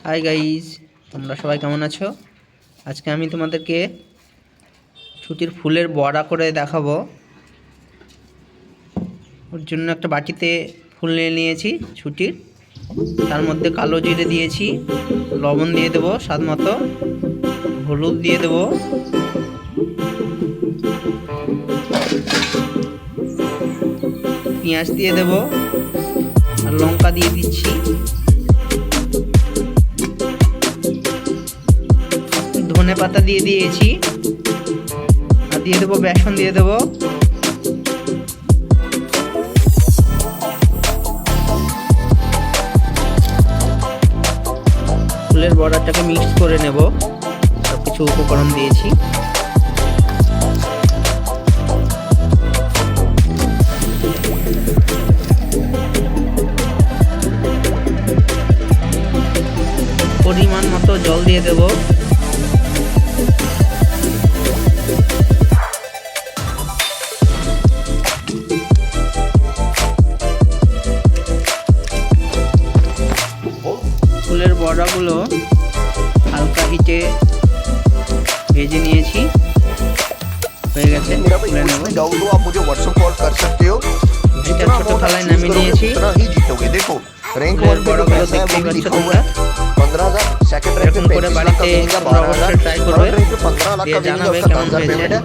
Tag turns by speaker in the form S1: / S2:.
S1: Hi guys, তোমরা সবাই কেমন আছো? আজকে আমি তোমাদেরকে ছুটির ফুলের বড়া করে দেখাবো। ওর জন্য একটা বাটিতে ফুল নিয়ে নিয়েছি ছুটির। তার মধ্যে কালো জিরে দিয়েছি, লবণ দিয়ে দেবো স্বাদ মতো, হলুদ দিয়ে দেবো, পেঁয়াজ দিয়ে দেবো আর লঙ্কা দিয়ে দিচ্ছি। ধনে পাতা দিয়ে দিয়েছি আর দিয়ে দেবো বেসন দিয়ে দেবো। ফুলের বড়াটাকে মিক্স করে নেব। সব কিছু উপকরণ দিয়েছি। পরিমাণ মতো জল দিয়ে দেব। ফুলের বড়াগুলো হালকা হিটে ভেজে নিয়েছি, হয়ে গেছে। তুলে নেব। এটা ছোট থালায় নামিয়ে নিয়েছি। ফুলের বড়াগুলো দেখতেই পাচ্ছ তোমরা। এরকম করে বাড়িতে তোমরা অবশ্যই ট্রাই করবে, দিয়ে জানাবে কেমন হয়েছে।